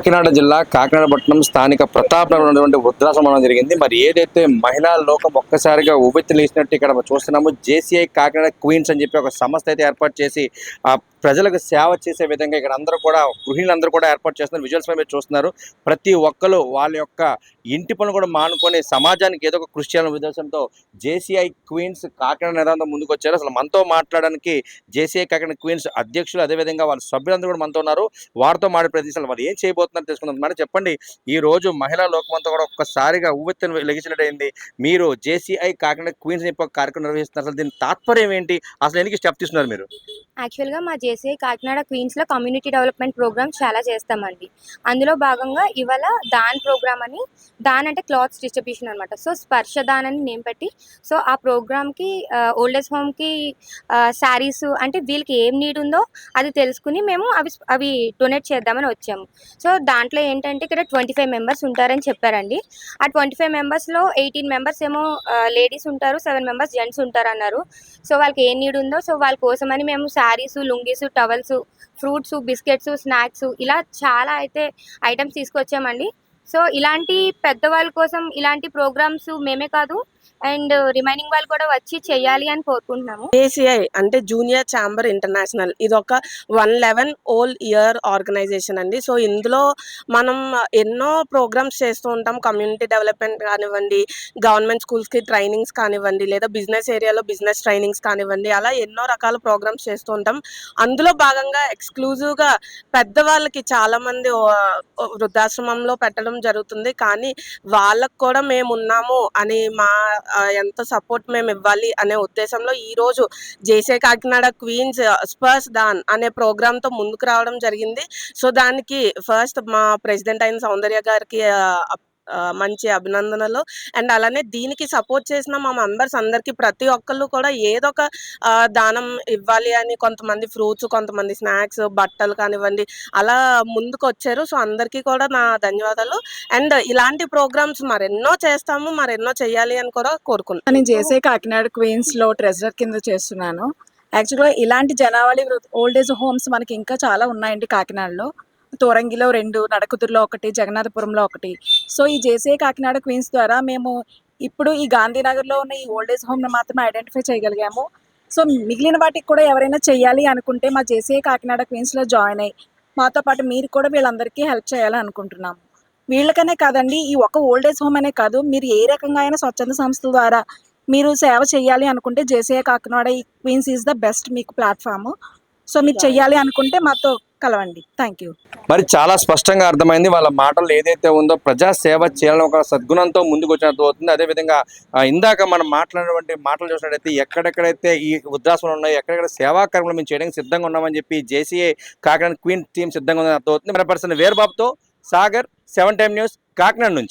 కాకినాడ జిల్లా కాకినాడ పట్టణం స్థానిక ప్రతాపనగర్ ఉన్నటువంటి వృద్ధాశ్రమం జరిగింది. మరి ఏదైతే మహిళా లోకం ఒక్కసారిగా ఉవ్వెత్తులేసినట్టు ఇక్కడ మనం చూస్తున్నాము. జేసీఐ కాకినాడ క్వీన్స్ అని చెప్పి ఒక సంస్థ అయితే ఏర్పాటు చేసి ప్రజలకు సేవ చేసే విధంగా ఇక్కడ అందరూ కూడా గృహిణులందరూ కూడా ఏర్పాటు చేస్తున్నారు. విజువల్స్ మీరు చూస్తున్నారు. ప్రతి ఒక్కరు వాళ్ళ యొక్క ఇంటి పనులు కూడా మానుకొని సమాజానికి ఏదో ఒక కృషి చేయాలనే ఉద్దేశంతో జేసీఐ క్వీన్స్ కాకినాడ నిదానంతో ముందుకు వచ్చారు. అసలు మనతో మాట్లాడడానికి జేసీఐ కాకినాడ క్వీన్స్ అధ్యక్షులు, అదేవిధంగా వాళ్ళ సభ్యులందరూ కూడా మనతో ఉన్నారు. వారితో మాట్లాడే ప్రదేశాలు వాళ్ళు ఏం చేయబోతున్నారు తెలుసుకుందాం. మరి చెప్పండి, ఈ రోజు మహిళా లోకమంతా కూడా ఒక్కసారిగా ఉవ్వెత్తున లెగిసినట్టయింది. మీరు జేసీఐ కాకినాడ క్వీన్స్ కార్యక్రమం నిర్వహిస్తున్నారు. అసలు దీని తాత్పర్యం ఏంటి? అసలు ఎందుకు స్టెప్ తీసుకున్నారు మీరు? యాక్చువల్గా మా జేసీఐ కాకినాడ క్వీన్స్లో కమ్యూనిటీ డెవలప్మెంట్ ప్రోగ్రామ్ చాలా చేస్తామండి. అందులో భాగంగా ఇవాళ దాన్ ప్రోగ్రామ్ అని, దాన్ అంటే క్లాత్స్ డిస్ట్రిబ్యూషన్ అనమాట. సో స్పర్శ దాన్ అని నేమ్ పెట్టి, సో ఆ ప్రోగ్రామ్కి ఓల్డ్ ఏజ్ హోమ్కి శారీస్ అంటే వీళ్ళకి ఏం నీడ్ ఉందో అది తెలుసుకుని మేము అవి డొనేట్ చేద్దామని వచ్చాము. సో దాంట్లో ఏంటంటే ఇక్కడ 25 మెంబర్స్ ఉంటారని చెప్పారండి. ఆ 25 మెంబర్స్లో 18 మెంబర్స్ ఏమో లేడీస్ ఉంటారు, 7 మెంబర్స్ జెంట్స్ ఉంటారు అన్నారు. సో వాళ్ళకి ఏం నీడ్ ఉందో సో వాళ్ళ కోసమని మేము saris, lungis, towels, fruits, biscuits, snacks ఇలా చాలా అయితే ఐటమ్స్ తీసుకొచ్చామండి. సో ఇలాంటి పెద్దవాళ్ళ కోసం ఇలాంటి ప్రోగ్రామ్స్ మేమే కాదు అండ్ రిమైనింగ్ వాళ్ళు కూడా వచ్చి చెయ్యాలి అని కోరుకుంటున్నాము. ఏసీఐ అంటే జూనియర్ ఛాంబర్ ఇంటర్నేషనల్, ఇది ఒక 111 ఓల్ ఇయర్ ఆర్గనైజేషన్ అండి. సో ఇందులో మనం ఎన్నో ప్రోగ్రామ్స్ చేస్తూ ఉంటాం. కమ్యూనిటీ డెవలప్మెంట్ కానివ్వండి, గవర్నమెంట్ స్కూల్స్కి ట్రైనింగ్స్ కానివ్వండి, లేదా బిజినెస్ ఏరియాలో బిజినెస్ ట్రైనింగ్స్ కానివ్వండి, అలా ఎన్నో రకాల ప్రోగ్రామ్స్ చేస్తూ ఉంటాం. అందులో భాగంగా ఎక్స్క్లూజివ్గా పెద్దవాళ్ళకి చాలామంది వృద్ధాశ్రమంలో పెట్టడం జరుగుతుంది. కానీ వాళ్ళకు కూడా మేము ఉన్నాము అని ఎంత సపోర్ట్ మేము ఇవ్వాలి అనే ఉద్దేశంలో ఈ రోజు జేసీఐ కాకినాడ క్వీన్స్ స్పర్శ దాన్ అనే ప్రోగ్రామ్ తో ముందుకు రావడం జరిగింది. సో దానికి ఫస్ట్ మా ప్రెసిడెంట్ అయిన సౌందర్య గారికి మంచి అభినందనలు. అండ్ అలానే దీనికి సపోర్ట్ చేసిన మా మెంబర్స్ అందరికి ప్రతి ఒక్కళ్ళు కూడా ఏదో ఒక దానం ఇవ్వాలి అని, కొంతమంది ఫ్రూట్స్, కొంతమంది స్నాక్స్, బట్టలు కానివ్వండి అలా ముందుకు వచ్చారు. సో అందరికీ కూడా నా ధన్యవాదాలు. అండ్ ఇలాంటి ప్రోగ్రామ్స్ మరెన్నో చేస్తాము, మరెన్నో చేయాలి అని కూడా కోరుకుంటున్నాను. నేను జేసీఐ కాకినాడ క్వీన్స్ లో ట్రెజరర్ కింద చేస్తున్నాను. యాక్చువల్గా ఇలాంటి జనావళి ఓల్డ్ ఏజ్ హోమ్స్ మనకి ఇంకా చాలా ఉన్నాయండి కాకినాడలో. తోరంగిలో 2, నడకుదురులో 1, జగన్నాథపురంలో 1. సో ఈ జేసీఐ కాకినాడ క్వీన్స్ ద్వారా మేము ఇప్పుడు ఈ గాంధీనగర్లో ఉన్న ఈ ఓల్డ్ ఏజ్ హోమ్ని మాత్రమే ఐడెంటిఫై చేయగలిగాము. సో మిగిలిన వాటికి కూడా ఎవరైనా చెయ్యాలి అనుకుంటే మా జేసీఐ కాకినాడ క్వీన్స్లో జాయిన్ అయ్యి మాతో పాటు మీరు కూడా వీళ్ళందరికీ హెల్ప్ చేయాలని అనుకుంటున్నాము. వీళ్ళకనే కాదండి, ఈ ఒక ఓల్డ్ ఏజ్ హోమ్ అనే కాదు, మీరు ఏ రకంగా అయినా స్వచ్ఛంద సంస్థల ద్వారా మీరు సేవ చేయాలి అనుకుంటే జేసీఐ కాకినాడ ఈ క్వీన్స్ ఈజ్ ద బెస్ట్ మీకు ప్లాట్ఫామ్. సో మీరు చెయ్యాలి అనుకుంటే మాతో కలవండి. Thank you. మరి చాలా స్పష్టంగా అర్థమైంది వాళ్ళ మాటలు ఏదైతే ఉందో, ప్రజా సేవ చేయాలని ఒక సద్గుణంతో ముందుకు వచ్చినట్టు అవుతుంది. అదేవిధంగా ఇందాక మనం మాట్లాడినటువంటి మాటలు చూసినట్టయితే ఎక్కడెక్కడైతే ఈ వృద్ధాశ్రమాలు ఉన్నాయో, ఎక్కడెక్కడ సేవా కార్యక్రమాలు మేము చేయడానికి సిద్ధంగా ఉన్నామని చెప్పి జేసీఐ కాకినాడ క్వీన్ టీం సిద్ధంగా ఉందని అర్థమవుతుంది. మన పర్సన్ వీరబాబుతో సాగర్, 7 టైమ్ న్యూస్, కాకినాడ నుంచి.